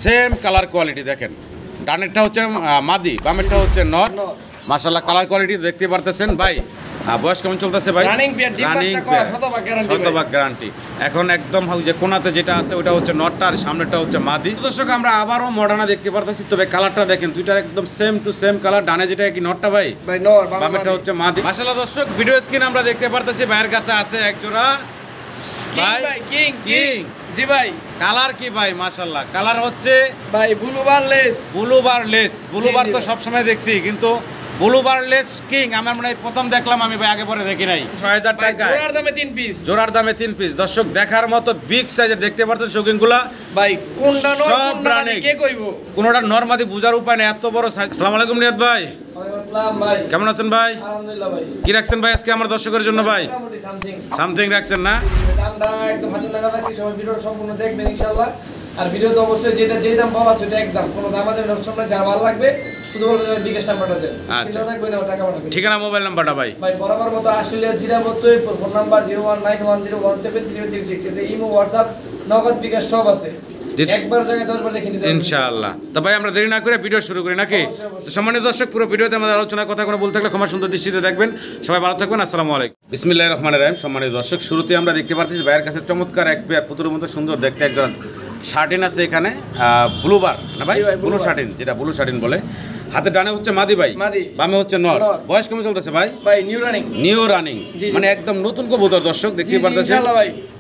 Same colour quality দেখেন, ডানেরটা হচ্ছে মাদি, বামেরটা হচ্ছে নর। মাশাআল্লাহ কালার কোয়ালিটি দেখতে পারতেছেন ভাই। বয়স কেমন চলতেছে ভাই? রানিং পেয়ার, শতভাগ গ্যারান্টি। এখন একদম যে কোনাতে যেটা আছে ওটা হচ্ছে নটটা আর সামনেটা হচ্ছে মাদি। দর্শক আমরা আবারও মডার্না দেখতে পারতেছি, তবে কালারটা দেখেন দুইটার একদম সেম টু সেম কালার। ডানে যেটা কি নটটা ভাই, নর, বামেরটা হচ্ছে মাদি। মাশাআল্লাহ দর্শক ভিডিও স্ক্রিনে আমরা দেখতে পারতেছি ভাইয়ের কাছে আছে এক জোড়া ভাই কিং। জি ভাই, কালার কি ভাই? মাশাআল্লাহ কালার হচ্ছে ভাই ব্লুবার লেস। ব্লুবার তো সবসময় দেখছি, কিন্তু ব্লুবারলেস কিং আমার মনে হয় প্রথম দেখলাম আমি ভাই, আগে পরে দেখি নাই। ৬০০০ টাকা জোড়ার দামে ৩ পিস। দর্শক দেখার মতো বিগ সাইজের দেখতে পাচ্ছেন শৌখিনগুলা ভাই। কোনটা নর সব কোনটা কে কইব, কোনটা নরমাদি বুঝার উপায় নেই, এত বড় সাইজ। আসসালামু আলাইকুম নিয়াত ভাই। ওয়ালাইকুম আসসালাম ভাই, কেমন আছেন ভাই? আলহামদুলিল্লাহ ভাই। কি রাখছেন ভাই আজকে আমার দর্শকের জন্য ভাই? মোটামুটি সামথিং রাখছেন না? দামটা একদম হাতে লাগা রাখছি, সবাই ভিডিও সম্পূর্ণ দেখবেন ইনশাআল্লাহ। আর ভিডিও তো অবশ্যই যেটা যেই দাম বলা সেটা একদম, কোনো দাম আছে না, সবসময় যা ভালো লাগবে শুধু বলবেন বিকাশ নাম্বারটা দেন। আচ্ছা থাকবে না, টাকা পাঠাবেন। ঠিকানা মোবাইল নাম্বারটা ভাই? ভাই বরাবর মতো আসলে জিরাবতই ফোন নাম্বার 01910173366। এতে ইমো, হোয়াটসঅ্যাপ, নগদ, বিকাশ সব আছে। একবার জায়গায় 10 বার লিখে নিতে ইনশাআল্লাহ। তো ভাই আমরা দেরি না করে ভিডিও শুরু করি নাকি? তো সম্মানিত দর্শক পুরো ভিডিওতে আমাদের আলোচনার কথা কোনো বলতে থাকলে ক্ষমা সুন্দর দৃষ্টিতে দেখবেন। সবাই ভালো থাকবেন। আসসালামু আলাইকুম। বিসমিল্লাহির রহমানির রহিম। সম্মানিত দর্শক শুরুতে আমরা দেখতে পাচ্ছি ভাইয়ের কাছে চমৎকার এক পেয়ার পুতুলের মতো সুন্দর দেখতে একজন শার্টিন আছে এখানে, ব্লুবার না ভাই, ব্লু শার্টিন, যেটা ব্লু শার্টিন বলে। হাতে ডানে হচ্ছে মাদি ভাই, বামে হচ্ছে নর। বয়স কেমন চলতেছে ভাই? ভাই নিউ রানিং, মানে একদম নতুন কবুতর। দর্শক দেখতে পারতেছেন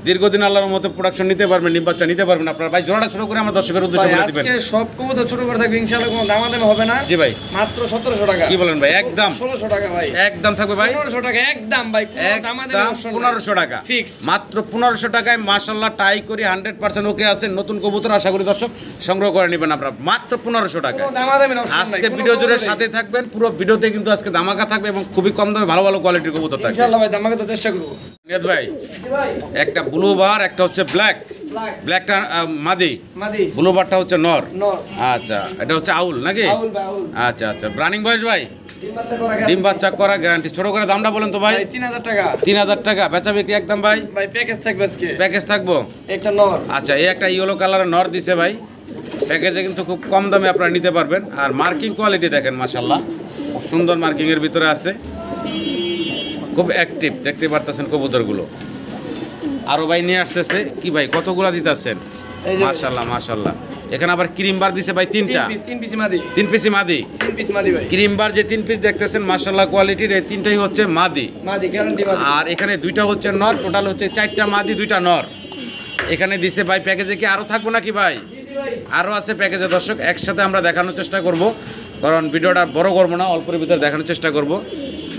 দীর্ঘদিন আল্লাহর মতো প্রোডাকশন নিতে পারবেন, ডিম বাচ্চা নিতে পারবেন আপনারা। ভাই জোড়াটা ছোট করে আমার দর্শকের উদ্দেশ্যে বলে দিবেন। আজকে সব কবুতর ছোট করে থাকবে ইনশাআল্লাহ, কোনো দামাদামি হবে না। জি ভাই, মাত্র 1700 টাকা। কি বলেন ভাই? একদম 1600 টাকা ভাই, একদম থাকবে ভাই। 1500 টাকা একদম ভাই, কোনো দামাদামি অপশন 1500 টাকা ফিক্সড, মাত্র 1500 টাকায়। মাশাআল্লাহ টাই করি 100% ওকে আছে। নতুন কবুতর আশা করি দর্শক সংগ্রহ করে নেবেন আপনারা মাত্র 1500 টাকা। কোনো দামাদামি অপশন নাই। আজকে ভিডিও জুড়ে সাথে থাকবেন, পুরো ভিডিওতে কিন্তু আজকে ধামাকা থাকবে এবং খুবই কম দামে ভালো ভালো কোয়ালিটির কবুতর থাকবে ইনশাআল্লাহ ভাই। ধামাকা তো চেষ্টা করব নিয়াত ভাই। জি ভাই, একটা ব্লু বার, একটা হচ্ছে ব্ল্যাকটা মাদি, ব্লু বারটা হচ্ছে নর। আচ্ছা এটা হচ্ছে আউল নাকি? আচ্ছা আচ্ছা। রানিং বয়স ভাই? ডিম বাচ্চা করা গ্যারান্টি। ছোট করে দামটা বলেন তো ভাই? 3000 টাকা। 3000 টাকা বেচা বিক্রি একদম ভাই? ভাই প্যাকেজ থাকবে আজকে। প্যাকেজ থাকবো একটা নর। আচ্ছা এই একটা ইয়েলো কালারের নর দিছে ভাই, প্যাকেজে কিন্তু খুব কম দামে আপনারা নিতে পারবেন। আর মার্কিং কোয়ালিটি দেখেন মাশাআল্লাহ, খুব সুন্দর মার্কিং এর ভিতরে আছে, খুব অ্যাক্টিভ দেখতে পারতেছেন কবুতরগুলো। আরো ভাই নিয়ে আসতেছে কি ভাই, কতগুলা দিতেছেন? মাশাআল্লাহ মাশাআল্লাহ। এখানে আবার ক্রিম বার দিছে ভাই তিনটা, 3 পিস মাদি। 3 পিসি মাদি, 3 পিস মাদি ভাই। ক্রিম বার যে 3 পিস দেখতেছেন মাশাআল্লাহ কোয়ালিটির, এই তিনটাই হচ্ছে মাদি, গ্যারান্টি মাদি। আর এখানে দুইটা হচ্ছে নর। টোটাল হচ্ছে 4টা মাদি 2টা নর এখানে দিছে ভাই। প্যাকেজে কি আরো থাকবো নাকি ভাই? আরো আছে প্যাকেজে। দর্শক একসাথে আমরা দেখানোর চেষ্টা করব, কারণ ভিডিওটা বড় করবো না, অল্পের ভিতরে দেখানোর চেষ্টা করব।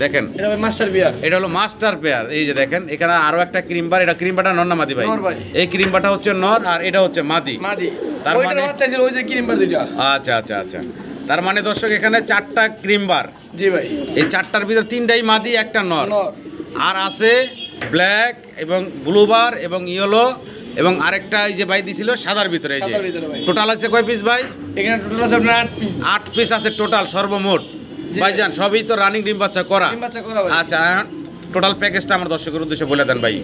দেখেন এটা মাস্টার পেয়ার, এটা হলো মাস্টার পেয়ার। এই যে দেখেন এখানে আরো একটা ক্রিম বার, এটা ক্রিম বারটা নর না মাদি ভাই? এই ক্রিম বারটা হচ্ছে নর আর এটা হচ্ছে মাদি। তার মানে ওই যে ক্রিম বার দুইটা। আচ্ছা আচ্ছা আচ্ছা। তার মানে দর্শক এখানে 4টা ক্রিম বার। জি ভাই, এই 4টার ভিতর 3টাই মাদি, একটা নর। আর আছে ব্ল্যাক এবং ব্লু বার এবং ইয়েলো এবং আরেকটা এই যে ভাই দিছিল সাদার ভিতরে। এই যে টোটাল আছে কয় পিস ভাই? এখানে টোটাল আছে আপনার 8 পিস। 8 পিস আছে টোটাল সর্বমোট ভাইজান। সবই তো রানিং ডিম বাচ্চা করা। আচ্ছা টোটাল প্যাকেজটা আমার দর্শকের উদ্দেশ্যে বলে দেন ভাই।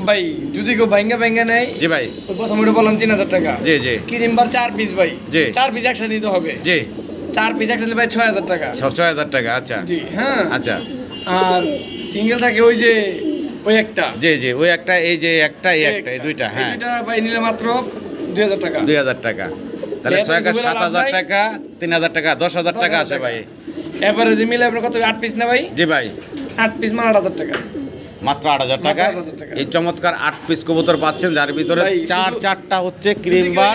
ভাই যদি কেউ ভাঙ্গা নেয়, জি ভাই, প্রথমে বললাম 3000 টাকা। জি জি। ক্রিম বার 4 পিস ভাই, জি 4 পিস একসাথে নিতে হবে। জি 4 পিস একসাথে ভাই 6000 টাকা। 6000 টাকা। আচ্ছা জি হ্যাঁ আচ্ছা। আর সিঙ্গেল থাকে ওই যে ওই একটা। জি জি ওই একটা, এই যে একটা এই একটা, এই দুইটা। হ্যাঁ এটা ভাই নিলে মাত্র 2000 টাকা। 2000 টাকা। তাহলে 7000 টাকা, 3000 টাকা, 10000 টাকা আসে ভাই। এভারেজে মিলে আপনার কত? 8 পিস না ভাই? জি ভাই 8 পিস মানে 8000 টাকা। মাত্র 8000 টাকা এই চমৎকার 8 পিস কবুতর পাচ্ছেন, যার ভিতরে 4টা হচ্ছে ক্রিম বার।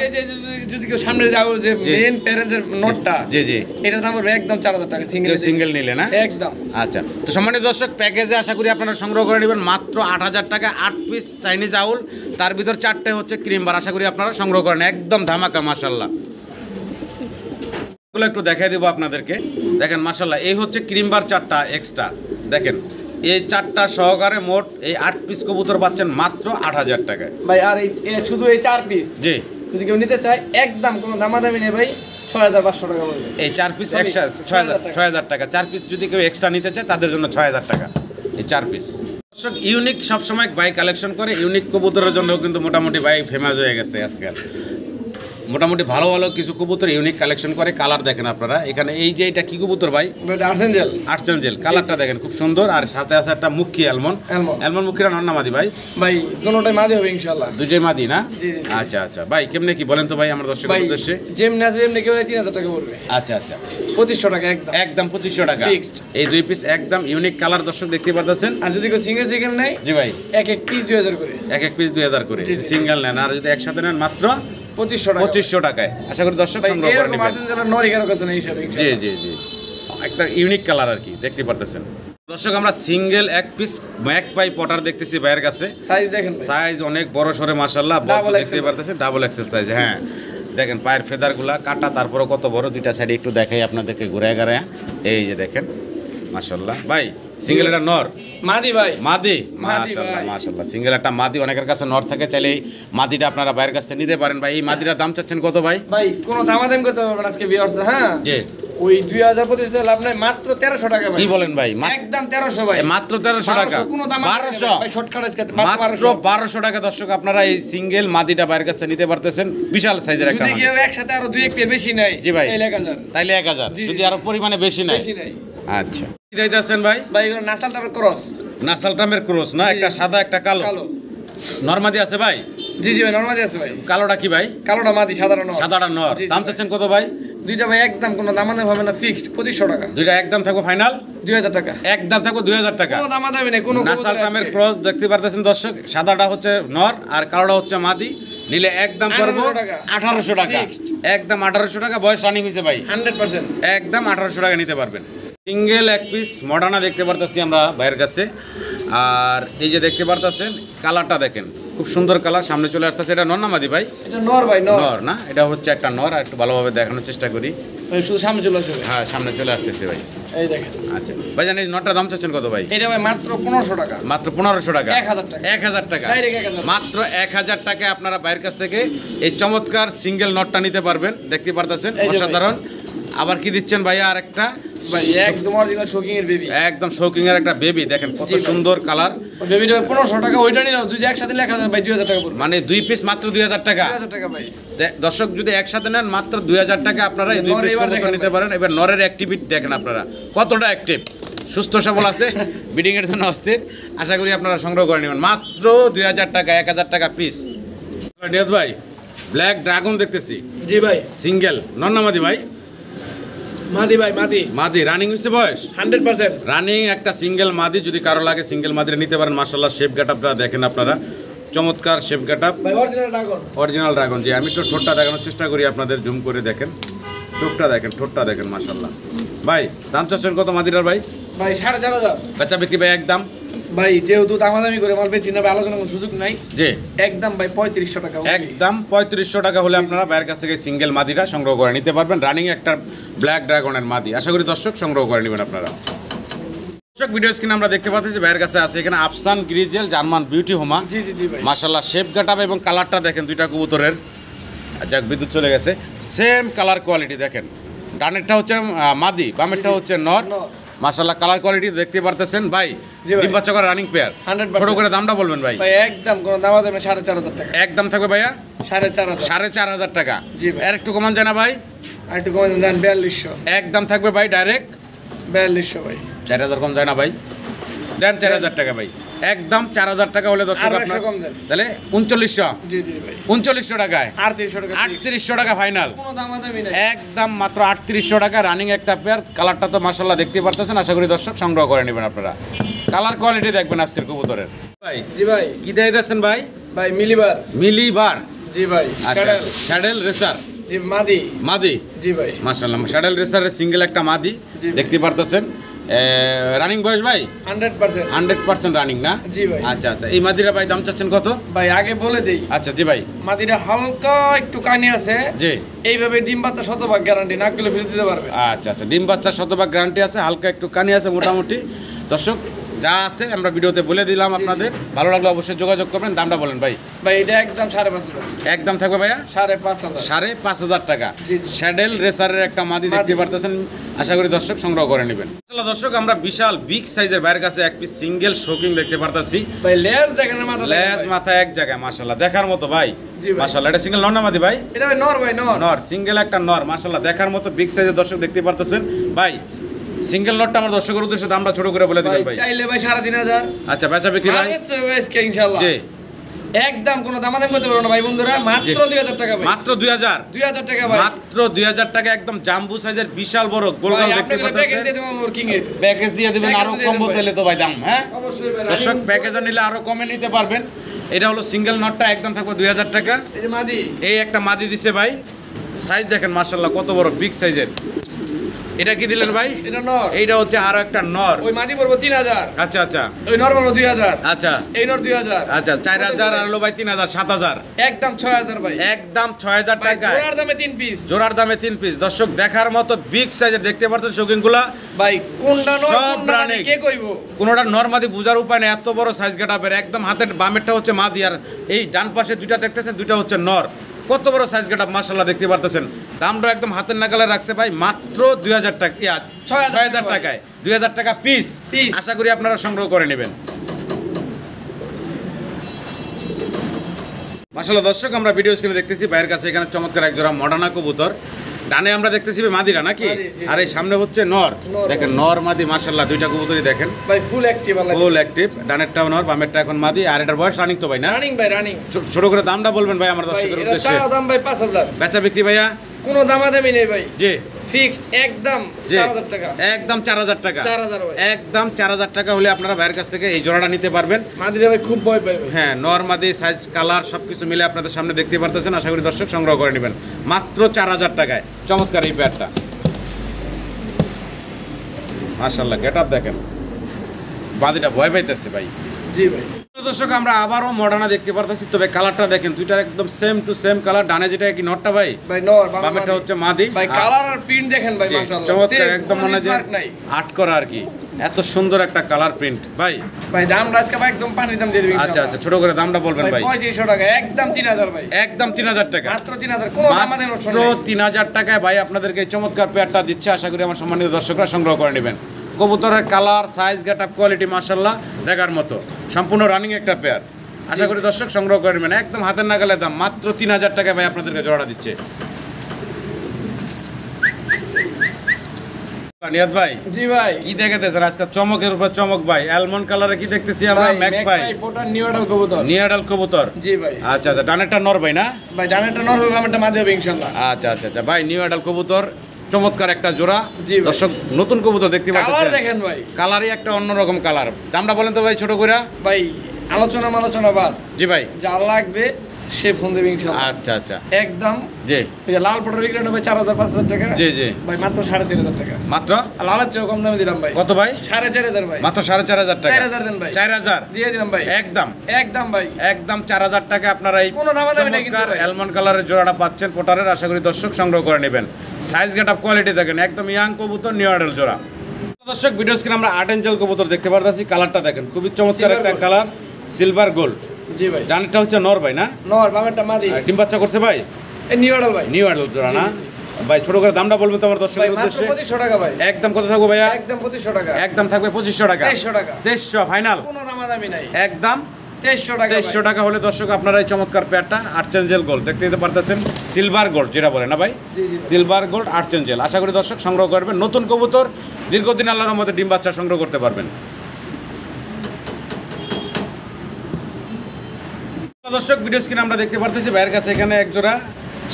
যদি কেউ সামনে যাও যে মেন প্যারেন্টসের নটটা, জি জি, এটার দাম হবে একদম 4000 টাকা সিঙ্গেল নিলে না একদম। আচ্ছা তো সম্মানিত দর্শক প্যাকেজে আশা করি আপনারা সংগ্রহ করে নেবেন মাত্র 8000 টাকা। 8 পিস চাইনিজ আউল, তার ভিতর 4টে হচ্ছে ক্রিম বার। আশা করি আপনারা সংগ্রহ করেন, একদম ধামাকা মাশাআল্লাহ। এগুলো একটু দেখাই দেবো আপনাদেরকে। দেখেন মাশাআল্লাহ, এই হচ্ছে ক্রিম বার 4টা এক্সট্রা। দেখেন এই 4টা সহকারে মোট এই 8 পিস কবুতর পাচ্ছেন মাত্র 8000 টাকায় ভাই। আর এই শুধু এই 4 পিস জি যদি কেউ নিতে চায় একদম কোনো দামাদামি নেই ভাই, 6500 টাকা পড়বে। এই 4 পিস এক্সট্রা 6000 টাকা। 4 পিস যদি কেউ এক্সট্রা নিতে চায় তাদের জন্য 6000 টাকা এই 4 পিস। দর্শক ইউনিক সবসময় ভাই কালেকশন করে, ইউনিক কবুতরের জন্য কিন্তু মোটামুটি ভাই ফেমাস হয়ে গেছে আজকাল। মোটামুটি ভালো ভালো কিছু কবুতর ইউনিক কালেকশন করে। কালার দেখেন আপনারা এখানে, এই যে এটা কি কবুতর ভাই? আর্সেঞ্জেল। আর্সেঞ্জেল, কালারটা দেখেন খুব সুন্দর। আর সাথে আছে একটা মুখী অ্যালমন্ড। অ্যালমন্ড মুখীরা নর না মাদি ভাই? ভাই দুটোটাই মাদি হবে ইনশাআল্লাহ। দুটোই মাদি না? জি জি। আচ্ছা আচ্ছা ভাই, কেমনে কি বলেন তো ভাই আমার দর্শকের উদ্দেশ্যে? যেমনি আছে যেমনি কেউ 3000 টাকা পড়বে। আচ্ছা আচ্ছা, 2500 টাকা একদম। একদম 2500 টাকা ফিক্সড। এই দুই পিস একদম ইউনিক কালার দর্শক দেখতে পারতেছেন। আর যদি কেউ সিঙ্গেল সিঙ্গেল নেয়, জি ভাই, এক এক পিস 2000 করে। এক এক পিস 2000 করে সিঙ্গেল নেন। আর যদি একসাথে নেন মাত্র 2500 টাকা। 2500 টাকায়। আশা করি দর্শক সংগ্রহ করে এরকম নেবেন। আর্সেঞ্জেলের নরি কারো কাছে নেই হিসাবে। জি জি জি, একটা ইউনিক কালার আর কি দেখতে পারতেছেন দর্শক। আমরা সিঙ্গেল এক পিস ম্যাকপাই পটার দেখতেছি ভাইয়ের কাছে। সাইজ দেখেন, সাইজ অনেক বড় সরে মাশাআল্লাহ, দেখতে পারতেছেন ডাবল এক্সেল সাইজ। হ্যাঁ দেখেন পায়ের ফেদারগুলা কাটা, তারপরে কত বড় দুইটা সাইডে একটু দেখাই আপনাদেরকে ঘুরায় ঘুরায়। এই যে দেখেন মাশাআল্লাহ ভাই, সিঙ্গেল এটা নর মাদি ভাই? মাদি, মাশাআল্লাহ মাশাআল্লাহ। সিঙ্গেল একটা মাদি, অনেকের কাছে নর থাকে, চাইলে এই মাদিটা আপনারা বাইরের কাছ থেকে নিতে পারেন ভাই। এই মাদিটার দাম চাচ্ছেন কত ভাই? ভাই কোনো দামাদামি করতে পারবেন আজকে ভিউয়ার্স। হ্যাঁ জি, ওই 2025 লাভ নাই, মাত্র 1300 টাকা ভাই। কি বলেন ভাই? একদম 1300 ভাই, মাত্র 1300 টাকা। 1200 ভাই, শর্টকাট আজকে মাত্র 1200 টাকা দর্শক। আপনারা এই সিঙ্গেল মাদিটা বাইরের কাছে নিতে পারতেছেন, বিশাল সাইজের একটা যদি মাদি। কেউ একসাথে আরো 2-1 পেয়ার বেশি নেয়, জি ভাই, তাইলে 1000, তাইলে 1000, যদি আরো পরিমাণে বেশি নেয়। আচ্ছা, কি দিতেছেন ভাই? ভাই এগুলো নাসালটার ক্রস, নাসাল টামের ক্রস না? একটা সাদা একটা কালো। নরমাদি আছে ভাই? জি জি ভাই, নরমাদি আছে ভাই। কালোটা কি ভাই? কালোটা মাদি, সাধারণ নর। সাদাটা নর। দাম চাচ্ছেন কত ভাই? দুইটা ভাই একদম কোনো দামাদামি হবে না, ফিক্সড 2500 টাকা। দুইটা একদম থাকবে ফাইনাল 2000 টাকা। একদম থাকবে 2000 টাকা। কোনো দামাদামি নেই, কোনো নাসাল টামের ক্রস দেখতে পারতেছেন দর্শক। সাদাটা হচ্ছে নর আর কালোটা হচ্ছে মাদি। নিলে একদম করব 1800 টাকা। একদম 1800 টাকা। বয়স রানিং হয়েছে ভাই 100%। একদম 1800 টাকা নিতে পারবেন। সিঙ্গেল এক পিস মডার্না দেখতে পারতেছি আমরা ভাইয়ের কাছে। আর এই যে দেখতে পারতেছেন কালারটা দেখেন, খুব সুন্দর কালার। সামনে চলে আসতেছে। এটা নর না মাদি ভাই? এটা নর ভাই, নর না? এটা হচ্ছে একটা নর। আর একটু ভালোভাবে দেখানোর চেষ্টা করি। শুধু সামনে চলে আসবে। হ্যাঁ সামনে চলে আসতেছে ভাই, এই দেখেন। আচ্ছা ভাই, জানেন নরটার দাম চাচ্ছেন কত ভাই? এটা ভাই মাত্র 1500 টাকা। মাত্র 1500 টাকা। 1000 টাকা। 1000 টাকা, ডাইরেক্ট 1000। মাত্র 1000 টাকায় আপনারা বাইরের কাছ থেকে এই চমৎকার সিঙ্গেল নটটা নিতে পারবেন। দেখতে পারতেছেন অসাধারণ। আবার কি দিচ্ছেন ভাইয়া? আর একটা ভাই একদম অরিজিনাল শোকিং এর বেবি, একদম শৌকিং এর একটা বেবি। দেখেন কত সুন্দর কালার। বেবিটা 1500 টাকা। ওইটা নিলো দুই যে একসাথে 1000 ভাই, 2000 টাকা পড়বে। মানে দুই পিস মাত্র 2000 টাকা। 2000 টাকা ভাই। দর্শক যদি একসাথে নেন মাত্র 2000 টাকা আপনারা এই দুই পিস কবুতর নিতে পারেন। এবার নরের অ্যাক্টিভিটি দেখেন আপনারা কতটা অ্যাক্টিভ, সুস্থ সবল আছে, ব্রিডিং এর জন্য অস্থির। আশা করি আপনারা সংগ্রহ করে নেবেন মাত্র 2000 টাকা, 1000 টাকা পিস। নিয়ত ভাই, ব্ল্যাক ড্রাগন দেখতেছি। জি ভাই, সিঙ্গেল নর না মাদি ভাই? মাদি ভাই, মাদি। মাদি রানিং হচ্ছে বয়স 100% রানিং একটা সিঙ্গেল মাদি। যদি কারো লাগে সিঙ্গেল মাদিরা নিতে পারেন। মাশাআল্লাহ শেপ গেটআপটা দেখেন আপনারা, চমৎকার শেপ গেটআপ, ভাই অরিজিনাল ড্রাগন। Original dragon. জি, আমি একটু ঠোঁটটা দেখানোর চেষ্টা করি আপনাদের, জুম করে দেখেন, চোখটা দেখেন, ঠোঁটটা দেখেন মাশাআল্লাহ। ভাই দাম চাচ্ছেন কত মাদিরার ভাই? ভাই 4500। বেচা বিক্রি ভাই একদম? ভাই যেহেতু দামাদামি করে মাল বেচি না ভাই, আলোচনা কোনো সুযোগ নাই। জি, একদম ভাই 3500 টাকা। একদম 3500 টাকা হলে আপনারা বাইরের কাছ থেকে সিঙ্গেল মাদিটা সংগ্রহ করে নিতে পারবেন। রানিং একটা ব্ল্যাক ড্রাগনের মাদি। আশা করি দর্শক সংগ্রহ করে নেবেন আপনারা। দর্শক ভিডিও স্ক্রিনে আমরা দেখতে পাচ্ছি যে ভাইয়ের কাছে আছে এখানে আফসান গ্রিজেল জার্মান বিউটি হোমা। জি জি জি ভাই, মাশাআল্লাহ শেপ গেটআপ এবং কালারটা দেখেন দুইটা কবুতরের। যাক বিদ্যুৎ চলে গেছে। সেম কালার কোয়ালিটি দেখেন, ডানেরটা হচ্ছে মাদি, বামেরটা হচ্ছে নর। মাশাআল্লাহ কালার কোয়ালিটি দেখতে পারতেছেন ভাই। ডিম বাচ্চা করে রানিং পেয়ার। 100%। ছোট করে দামটা বলবেন ভাই? ভাই একদম কোনো দামাদামি 4500 টাকা। একদম থাকবে ভাইয়া 4500। 4500 টাকা। জি ভাই। আর একটু কমান যায় না ভাই? আর একটু কমে দেন 4200। একদম থাকবে ভাই ডাইরেক্ট 4200 ভাই। 4000 কম যায় না ভাই? দেন 4000 টাকা ভাই। একদম 4000 টাকা হলে দর্শক আরো আপনার 100 কম দেন। তাহলে 3900। জি জি ভাই, 3900 টাকায় 3800 টাকা। 3800 টাকা ফাইনাল। কোনো দামাদামি নাই, একদম মাত্র 3800 টাকা রানিং একটা পেয়ার। কালারটা তো মাশাআল্লাহ দেখতে পারতেছেন। আশা করি দর্শক সংগ্রহ করে নেবেন আপনারা। কালার কোয়ালিটি দেখবেন আজকের কবুতরের। ভাই জি ভাই। কি দিয়ে দিচ্ছেন ভাই? ভাই মিলিবার। মিলিবার। জি ভাই। আচ্ছা, শ্যাডেল রেসার। জি মাদি। মাদি। জি ভাই। মাশাআল্লাহ শ্যাডেল রেসারের সিঙ্গেল একটা মাদি দেখতে পারতেছেন। রানিং বয়স ভাই 100%। 100% রানিং না? জি ভাই। আচ্ছা আচ্ছা, এই মাদিরা ভাই দাম চাচ্ছেন কত? ভাই আগে বলে দেই। আচ্ছা জি ভাই। মাদিরা হালকা একটু কানি আছে। জি। এইভাবে ডিম বাচ্চা 100% গ্যারান্টি, না গেলে ফেরত দিতে পারবে। আচ্ছা আচ্ছা, ডিম বাচ্চা 100% গ্যারান্টি আছে, হালকা একটু কানি আছে মোটামুটি। দর্শক যা আছে আমরা ভিডিওতে বলে দিলাম আপনাদের। ভালো লাগলে অবশ্যই যোগাযোগ করবেন। দামটা বলেন ভাই। ভাই এটা একদম 5,500 একদম থাকবে ভাইয়া 5,500 5,500 টাকা। জি। স্যাডেল রেসারের একটা মাদি দেখতে পারতেছেন, আশা করি দর্শক সংগ্রহ করে নেবেন। দর্শক আমরা বিশাল বিগ সাইজের বাইরের কাছে এক পিস সিঙ্গেল শোকিং দেখতে পারতাছি। ভাই লেজ দেখেন না, মাথা লেজ মাথা এক জায়গায় মাশাআল্লাহ দেখার মতো ভাই। জি ভাই। মাশাআল্লাহ এটা সিঙ্গেল নর না মাদি ভাই? এটা ভাই নর ভাই, নর নর, সিঙ্গেল একটা নর মাশাআল্লাহ দেখার মতো বিগ সাইজের দর্শক দেখতে পারতেছেন ভাই। সিঙ্গেল নটটা আমার দর্শকের উদ্দেশ্যে দামটা ছোট করে বলে দিবেন ভাই। চাইলে ভাই 3,500। আচ্ছা বেচা বিক্রি ভাই ইনশাআল্লাহ জি একদম কোনো দামাদামি করতে পারবো না ভাই বন্ধুরা, মাত্র 2,000 টাকা ভাই। মাত্র 2,000 টাকা ভাই, মাত্র 2,000 টাকা। একদম জাম্বু সাইজের বিশাল বড় গোলগাল দেখতে প্যাকেজ পাচ্ছেন। দিয়ে দেবো আমার কিং এর। প্যাকেজ দিয়ে দিবেন আরো প্যাকেজ দিয়ে কম দেব ভাই। বললে তো ভাই দাম, হ্যাঁ অবশ্যই ভাই। দর্শক প্যাকেজ নিলে আরো কমে নিতে পারবেন। এটা হলো সিঙ্গেল নটটা, একদম থাকবে 2,000 টাকা। এই যে মাদি, এই একটা মাদি দিছে ভাই, সাইজ দেখেন মাশাআল্লাহ কত বড় বিগ সাইজের। এটা কি দিলেন ভাই? এটা নর। এইটা হচ্ছে আরো একটা নর। ওই মাদি পড়বো 3,000। আচ্ছা আচ্ছা ওই নর পড়বো 2,000। আচ্ছা এই নর 2,000। আচ্ছা 4,000 আর হলো ভাই 3,000 7,000। একদম 6,000 ভাই। একদম 6,000 ভাই টাকা জোড়ার দামে 3 পিস। জোড়ার দামে 3 পিস। দর্শক দেখার মতো বিগ সাইজের দেখতে পাচ্ছেন শৌখিনগুলা। ভাই কোনটা নর সব কোনটা মাদি running। কে কইবো? কোনোটা নরমাদি বোঝার উপায় নেই, এত বড় সাইজ গেটাপের। একদম হাতের বামেরটা হচ্ছে মাদি আর এই ডান পাশে দুইটা দেখতেছেন, দুইটা হচ্ছে নর। কত বড় সাইজ গেটাপ মাশাআল্লাহ দেখতে পারতেছেন। দামটা একদম হাতের নাগালে রাখছে ভাই, মাত্র 2,000 টাকা, 6,000 টাকায় 2,000 টাকা পিস। আশা করি আপনারা সংগ্রহ করে নেবেন। মাশাআল্লাহ দর্শক আমরা ভিডিও স্ক্রিনে দেখতেছি বাইরের কাছে এখানে চমৎকার এক জোড়া মডার্না কবুতর। ডানে আমরা দেখতেছি মাদিরা নাকি, মাদি, জি। আর এই সামনে হচ্ছে নর। দেখেন নর মাদি মাশাআল্লাহ দুইটা কবুতরই দেখেন ভাই ফুল অ্যাক্টিভ আল্লাহ। Full active. ডানেরটাও নর, বামেরটা এখন মাদি। আর এটার বয়স রানিং তো ভাই না? রানিং ভাই, রানিং। ছোট করে দামটা বলবেন ভাই আমার ভাই দর্শকের এটা উদ্দেশ্যে। চাওয়া দাম ভাই 5,000। বেচা বিক্রি ভাইয়া কোনো দামাদামি নেই ভাই, জি ফিক্সড একদম জি 4,000 টাকা। একদম 4,000 টাকা। 4,000 ভাই। একদম 4,000 টাকা হলে আপনারা ভাইয়ের কাছ থেকে এই জোড়াটা নিতে পারবেন। মাদিরা ভাই খুব ভয় পায় ভাই। হ্যাঁ নর মাদি সাইজ কালার সবকিছু মিলে আপনাদের সামনে দেখতে পারতেছেন। আশা করি দর্শক সংগ্রহ করে নেবেন মাত্র 4,000 টাকায়। চমৎকার এই পেয়ারটা মাশাআল্লাহ গেটআপ দেখেন, বাদিটা ভয় পাইতেছে ভাই। জি ভাই। দর্শক আমরা আবারও মডার্না দেখতে পারতেছি, তবে কালারটা দেখেন দুইটার একদম সেম টু সেম কালার। ডানে যেটা কি নটটা ভাই, ভাই নর, বামেরটা হচ্ছে মাদি। ভাই কালার আর প্রিন্ট দেখেন ভাই জি, মাশাআল্লাহ চমৎকার একদম মনে যে নাই আর্ট করা আর কি, এত সুন্দর একটা কালার প্রিন্ট ভাই। ভাই দাম রাজকা ভাই একদম পানির দাম দিয়ে দিবেন আচ্ছা আচ্ছা ছোট করে দামটা বলবেন ভাই। 3500 টাকা, একদম 3,000 ভাই। একদম 3,000 টাকা, মাত্র 3,000, কোনো দামাদামি অপশন মাত্র নেই। 3,000 টাকায় ভাই আপনাদেরকে এই চমৎকার পেয়ারটা দিচ্ছে। আশা করি আমার সম্মানিত দর্শকরা সংগ্রহ করে নেবেন। কবুতরের কালার সাইজ গেটআপ কোয়ালিটি মাশাআল্লাহ দেখার মতো, সম্পূর্ণ রানিং একটা পেয়ার। আশা করি দর্শক সংগ্রহ করে নেবেন। একদম হাতের নাগালে দাম, মাত্র 3,000 টাকায় ভাই আপনাদেরকে জোড়া দিচ্ছে। নিয়াত ভাই জি ভাই। কি দেখতেছেন আজকে? চমকের উপর চমক ভাই। অ্যালমন্ড কালারে কি দেখতেছি আমরা? ম্যাক ভাই, পোটার নিউ অ্যাডাল কবুতর। নিয়াডাল কবুতর। জি ভাই। আচ্ছা আচ্ছা ডানেরটা নর ভাই না? ভাই ডানেরটা নর হবে, বামেরটা মাদি হবে ইনশাআল্লাহ। আচ্ছা আচ্ছা আচ্ছা ভাই নিউ অ্যাডাল কবুতর, চমৎকার একটা জোড়া। জি ভাই। দর্শক নতুন কবুতর দেখতে কালার পাচ্ছেন, দেখেন ভাই, কালারই একটা অন্যরকম কালার। দামটা বলেন তো ভাই ছোট করে। ভাই আলোচনা বাদ, জি ভাই যা লাগবে সে ফোন দেবে ইনশাআল্লাহ। আচ্ছা আচ্ছা একদম জি ওই যে লাল পটার বিক্রি হবে 4,000-5,000 টাকা। জি জি ভাই মাত্র 4,500 টাকা। মাত্র আর লালের চেয়েও কম দামে দিলাম ভাই। কত ভাই? 4,500 ভাই। মাত্র 4,500 টাকা। 4,000 দেন ভাই। 4,000 দিয়ে দিলাম ভাই। একদম একদম ভাই। একদম 4,000 টাকা আপনারা এই কোনো দামাদামি নেই কিন্তু চমৎকার ভাই। অ্যালমন্ড কালারের জোড়াটা পাচ্ছেন পোটারের। আশা করি দর্শক সংগ্রহ করে নেবেন। সাইজ গেটআপ কোয়ালিটি দেখেন, একদম ইয়াং কবুতর, নিউ অ্যাডাল জোড়া। দর্শক ভিডিও স্ক্রিনে আমরা আর্ট এঞ্জেল কবুতর দেখতে পারতেছি। কালারটা দেখেন খুবই চমৎকার Silver একটা gold। Colour, silver gold. জি ভাই। ডানেরটা হচ্ছে নর ভাই না? নর, বামেরটা মাদি। আর ডিম বাচ্চা করছে ভাই? এই নিউ অ্যাডাল ভাই। নিউ অ্যাডাল জোড়া জি, না জি, ভাই? ছোট করে দামটা বলবেন তো আমার ভাই দর্শকের মাত্র উদ্দেশ্যে। 2,500 টাকা ভাই। একদম কত থাকবো ভাইয়া? একদম 2,500 টাকা। একদম থাকবে 2,500 টাকা। 2,500 টাকা। 2,500 ফাইনাল, কোনো দামাদামি নাই। একদম 2,500 টাকা। 2,500 টাকা হলে দর্শক আপনারা এই চমৎকার পেয়ারটা আর্চেঞ্জেল গোল্ড দেখতে দিতে পারতেছেন। সিলভার গোল্ড যেটা বলে না ভাই, জি জি। Silver gold archangel. আশা করি দর্শক সংগ্রহ করবেন। নতুন কবুতর, দীর্ঘদিন আল্লাহর রহমতে ডিম বাচ্চা সংগ্রহ করতে পারবেন। দর্শক ভিডিও স্ক্রিনে আমরা দেখতে পারতেছি ভাইয়ের কাছে এখানে এক জোড়া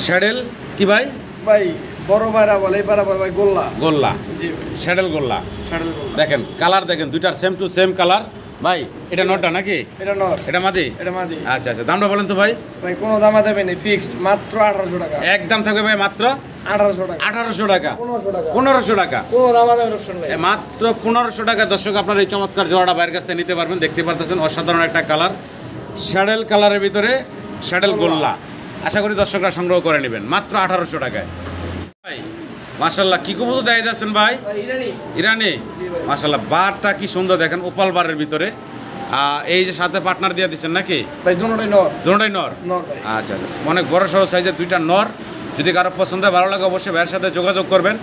শ্যাডেল কি ভাই, ভাই বড় ভাইরা বলে এই পারা ভাই গোল্লা। গোল্লা, জি ভাই। শ্যাডেল গোল্লা শাড়ির গোল্লা। দেখেন কালার দেখেন দুইটার সেম টু সেম কালার ভাই। এটা নটা নাকি? এটা নর, এটা মাদি? এটা মাদি। আচ্ছা আচ্ছা দামটা বলেন তো ভাই। ভাই কোনো দামাদামি নেই, ফিক্সড মাত্র 1,800 টাকা। একদম থাকবে ভাই মাত্র 1,800 টাকা। 1,800 টাকা, 1,500 টাকা। 1,500 টাকা, কোনো দামাদামি অপশন নেই। মাত্র 1,500 টাকা। দর্শক আপনারা এই চমৎকার জোড়াটা বাইরের কাছ থেকে নিতে পারবেন। দেখতে পারতেছেন অসাধারণ একটা কালার, শ্যাডেল কালারের ভিতরে শ্যাডেল গোল্লা। আশা করি দর্শকরা সংগ্রহ করে নেবেন মাত্র 1,800 টাকায়। ভাই মাশাআল্লাহ কি কবুতর দেখাই যাচ্ছেন ভাই? ভাই ইরানি। ইরানি। জি ভাই। মাশাআল্লাহ বারটা কি সুন্দর দেখেন, ওপাল বারের ভিতরে। এই যে সাথে পার্টনার দিয়ে দিচ্ছেন নাকি? ভাই দুটোটাই নর। দুটোটাই নর। নর ভাই। আচ্ছা আচ্ছা, অনেক বড় সড়ো সাইজের দুইটা নর। যদি কারো পছন্দ হয় ভালো লাগে অবশ্যই ভাইয়ের সাথে যোগাযোগ করবেন।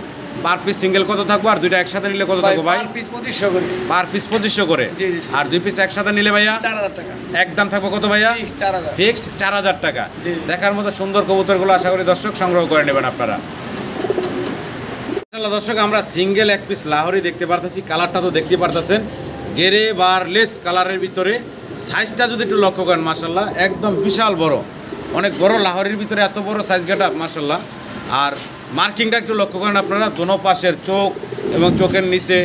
পার পিস সিঙ্গেল কত থাকবো আর দুইটা একসাথে নিলে কত থাকবো ভাই? পার পিস 2500 করে। পার পিস 2500 করে। জি, জি, জি। আর দুই পিস একসাথে নিলে ভাইয়া 4000 টাকা। একদম থাকবো কত ভাইয়া? ফিক্স 4000। ফিক্সড 4000 টাকা। জি। দেখার মতো সুন্দর কবুতরগুলো আশা করি দর্শক সংগ্রহ করে নেবেন আপনারা। মাশাআল্লাহ দর্শক আমরা সিঙ্গেল এক পিস লাহোরি দেখতে পারতেছি, কালারটা তো দেখতে পারতেছেন গেরে বারলেস কালারের ভিতরে। সাইজটা যদি একটু লক্ষ্য করেন মাশাআল্লাহ একদম বিশাল বড়, অনেক বড় লাহোরির ভিতরে এত বড় সাইজ গেটআপ মাশাআল্লাহ। আর মার্কিংটা একটু লক্ষ্য করেন আপনারা, দোনো পাশের চোখ এবং চোখের নিচে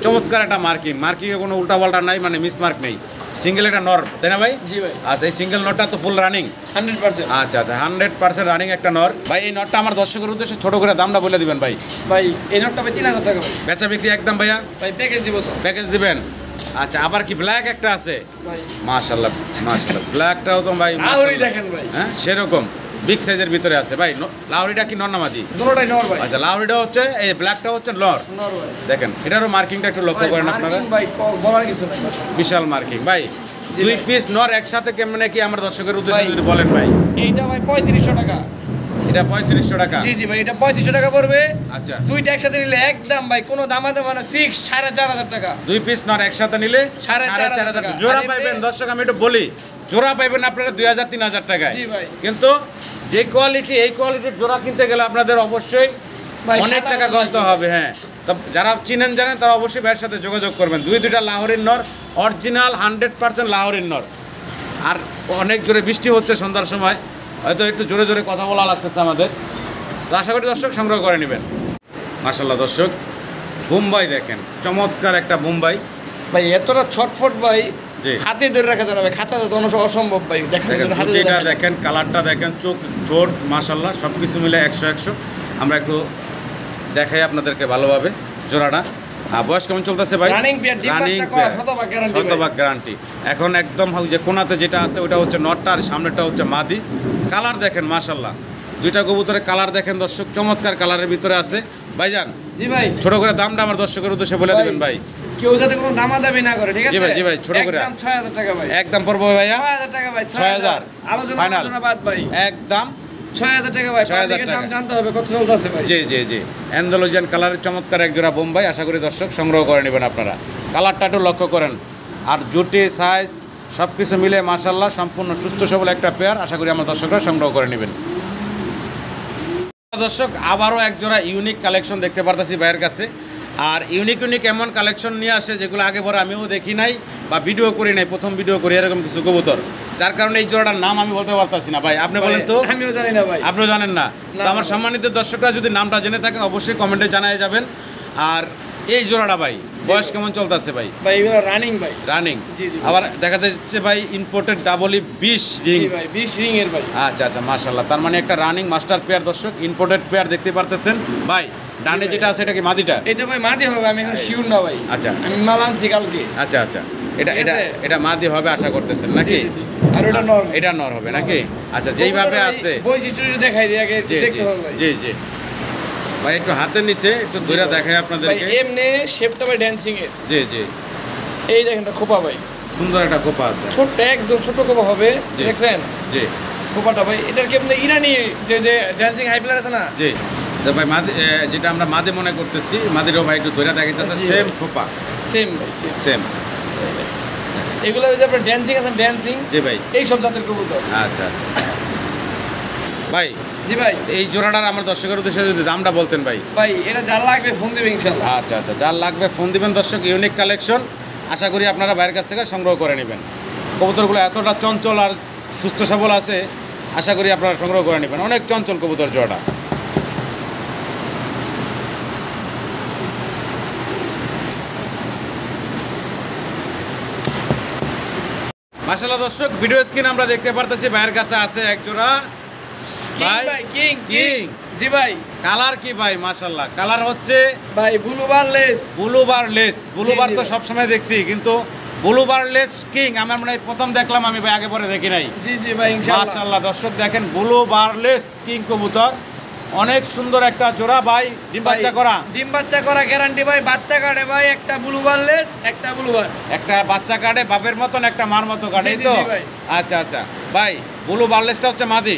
চমৎকার একটা মার্কিংয়ে কোনো উল্টাপাল্টা নাই, মানে মিসমার্ক নেই। সিঙ্গেল একটা নর, তাই না ভাই? জি ভাই। আচ্ছা এই সিঙ্গেল নটটা তো ফুল রানিং? 100%। আচ্ছা আচ্ছা 100% রানিং একটা নর। ভাই এই নটটা আমার দর্শকের উদ্দেশ্যে ছোট করে দামটা বলে দিবেন ভাই। ভাই এই নটটা ভাই 3000 টাকা ভাই। বেচা বিক্রি একদম ভাইয়া? ভাই প্যাকেজ দিব তো। প্যাকেজ দিবেন? আচ্ছা আবার কি ব্ল্যাক একটা আছে? ভাই মাশাআল্লাহ মাশাআল্লাহ ব্ল্যাকটাও তো ভাই লাহোরি দেখেন ভাই। হ্যাঁ সেরকম বিগ সাইজের ভিতরে আছে ভাই। লাহোরিটা কি নর না মাদি? দুটোটাই নর ভাই। আচ্ছা লাহোরিটা হচ্ছে এই ব্ল্যাকটা হচ্ছে নর। নর ভাই। দেখেন এটারও মার্কিংটা একটু লক্ষ্য ভাই করেন আপনারা, মার্কিং ভাই বলার কিছু নাই ভাই। বিশাল মার্কিং ভাই। জি দুই ভাই। পিস নর একসাথে কেমনে কি আমার দর্শকের উদ্দেশ্যে ভাই। যদি বলেন ভাই? এইটা ভাই 3500 টাকা। এটা 3500 টাকা। জি জি ভাই এটা 3500 টাকা পড়বে। আচ্ছা দুইটা একসাথে নিলে একদম ভাই কোনো দামাদাম মানে ফিক্স 4500 টাকা। দুই পিস নর একসাথে নিলে 4500 টাকা। জোড়া আর পাইবেন এমনি- দর্শক, আমি একটু বলি জোড়া পাইবেন আপনারা 2000-3000 টাকায়। জি ভাই। কিন্তু যে কোয়ালিটি এই কোয়ালিটির জোড়া কিনতে গেলে আপনাদের অবশ্যই ভাই, অনেক 7,000 টাকা গুনতে হবে। হ্যাঁ তো যারা চিনেন জানেন তারা অবশ্যই ভাইয়ের সাথে যোগাযোগ করবেন। দুইটা লাহোরের নর, অরিজিনাল 100% লাহোরের নর। আর অনেক জোরে বৃষ্টি হচ্ছে সন্ধ্যার সময়, হয়তো একটু জোরে জোরে কথা বলা লাগতেছে আমাদের, তো আশা করি দর্শক সংগ্রহ করে নেবেন। মাশাআল্লাহ দর্শক বোম্বাই দেখেন, চমৎকার একটা বোম্বাই। ভাই এতটা ছটফট ভাই জি। হাতে ধরে রাখা যাবে ভাই, খাতা তো অসম্ভব ভাই। দেখেন দেখেন হাতে ধরে জুটিটা রাখা যায়। দেখেন, কালারটা দেখেন, চোখ ঠোঁট মাশাআল্লাহ সব কিছু মিলে 100-100। আমরা একটু দেখাই আপনাদেরকে ভালোভাবে জোড়াটা। বয়স কেমন চলতেছে ভাই? রানিং পেয়ার, ডিম বাচ্চা করা, শতভাগ গ্যারান্টি ভাই। শতভাগ গ্যারান্টি। এখন একদম যে কোনাতে যেটা আছে ওটা হচ্ছে নটটা আর সামনেটা হচ্ছে মাদি। কালার দেখেন মাশাআল্লাহ, দুইটা কবুতরের কালার দেখেন দর্শক, চমৎকার কালারের ভিতরে আছে। ভাইজান জি ভাই। ছোট করে দামটা আমার দর্শকের উদ্দেশ্যে বলে দেবেন ভাই। কেউ যাতে কোনো দামাদামি না করে, ঠিক আছে? জি ভাই, জি ভাই, ছোট করে। একদম 6000 টাকা ভাই। একদম পড়বো ভাইয়া 6000 টাকা ভাই। 6000 আলোচনা ফাইনাল আলোচনা বাদ ভাই। একদম 6000 টাকা ভাই। 6000 পাবলিকের দাম টাকা। জানতে হবে কত চলতেছে ভাই। জি জি জি অ্যান্ডালুজিয়ান কালারের চমৎকার এক জোড়া বোম্বাই। আশা করি দর্শক সংগ্রহ করে নেবেন আপনারা। কালারটা একটু লক্ষ্য করেন, আর জুটি সাইজ সব কিছু মিলে মাশাআল্লাহ সম্পূর্ণ সুস্থ সবল একটা পেয়ার। আশা করি আমার দর্শকরা সংগ্রহ করে নেবেন। দর্শক আবারও এক জোড়া ইউনিক কালেকশন দেখতে পারতেছি ভাইয়ের কাছে। আর ইউনিক এমন কালেকশন নিয়ে আসে যেগুলো আগে পরে আমিও দেখি নাই বা ভিডিও করি নাই, প্রথম ভিডিও করি এরকম কিছু কবুতর, যার কারণে এই জোড়াটার নাম আমি বলতে পারতাছি না। ভাই আপনি বলেন তো? আমিও জানি না ভাই। আপনিও জানেন না? না, তো আমার না। সম্মানিত দর্শকরা যদি নামটা জেনে থাকেন অবশ্যই কমেন্টে জানিয়ে যাবেন। আর এই জোড়াটা ভাই বয়স কেমন চলতেছে ভাই? ভাই এগুলো রানিং ভাই। রানিং? জি, জি। আবার দেখা যাচ্ছে ভাই ইম্পোর্টেড ডাবলি 20 রিং। জি ভাই 20 রিং এর ভাই। আচ্ছা আচ্ছা মাশাআল্লাহ, তার মানে একটা রানিং মাস্টার পেয়ার দর্শক, ইম্পোর্টেড পেয়ার দেখতে পারতেছেন ভাই। ডানে ভাই। যেটা আছে এটা কি মাদিটা? এটা ভাই মাদি হবে, আমি এখন শিওর না ভাই। আচ্ছা। আমি মাল আনছি কালকে। আচ্ছা আচ্ছা এটা ঠিক এটা আছে? এটা মাদি হবে আশা করতেছেন নাকি? জি, জি, জি। আর ওটা নর। এটা নর হবে নাকি? আচ্ছা যেইভাবে আছে বৈশিষ্ট্য দেখাই দিই আগে, জি জি দেখতে হবে ভাই। জি জি ভাই একটু হাতের নিচে একটু ধরে দেখাই ভাই আপনাদেরকে। এমনি শেপটা ভাই ড্যান্সিং এর। জি জি এই দেখেন তো খোপা ভাই, সুন্দর একটা কোপা আছে। ছোট্ট একদম ছোট খোপা হবে, জি। দেখছেন জি খোপাটা ভাই? এটার কি আপনি ইরানি যে যে ড্যান্সিং হাই প্লেয়ার আছে না? জি তো ভাই মাদি যেটা আমরা মাদি মনে করতেছি, মাদিরও ভাই একটু ধরে দেখাইতেছে জি সেম ভাই। খোপা সেম ভাই সেম। সেম। এগুলো ওই যে আপনার ড্যান্সিং আছে, ড্যান্সিং জি ভাই এই সব জাতের কবুতর। আচ্ছা ভাই জি ভাই। এই জোড়াটার আমার দর্শকের উদ্দেশ্যে যদি দামটা বলতেন ভাই। ভাই এটা যার লাগবে ফোন দেবে ইনশাআল্লাহ। আচ্ছা আচ্ছা যার লাগবে ফোন দিবেন দর্শক। ইউনিক কালেকশন আশা করি আপনারা বাইরের কাছ থেকে সংগ্রহ করে নেবেন। কবুতরগুলো এতটা চঞ্চল আর সুস্থ সবল আছে, আশা করি আপনারা সংগ্রহ করে নেবেন। অনেক চঞ্চল কবুতর জোড়াটা। মাশাআল্লাহ দর্শক ভিডিও স্ক্রিন আমরা দেখতে পারতেছি ভাইয়ের কাছে আছে এক জোড়া ভাই কিং কিং। জি ভাই। কালার কি ভাই? মাশাআল্লাহ কালার হচ্ছে ভাই blue barless. Blue barless. Blue bar জি তো ভাই। সবসময় দেখছি, কিন্তু ব্লু বারলেস কিং আমার মানে প্রথম দেখলাম আমি ভাই, আগে পরে দেখি নাই। জি জি ভাই ইনশাআল্লাহ। মাশাআল্লাহ দর্শক দেখেন ব্লু বারলেস কিং কবুতর, অনেক সুন্দর একটা জোড়া ভাই, ডিম বাচ্চা করা। ডিম বাচ্চা করা গ্যারান্টি ভাই, বাচ্চা কাটে ভাই, একটা ব্লু বারলেস, একটা ব্লু বার। একটা বাচ্চা কাটে বাপের মতন, একটা মার মতো কাটে, জি, এই জি, তো? জি ভাই। আচ্ছা আচ্ছা ভাই, ব্লু বার্লেসটা হচ্ছে মাদি।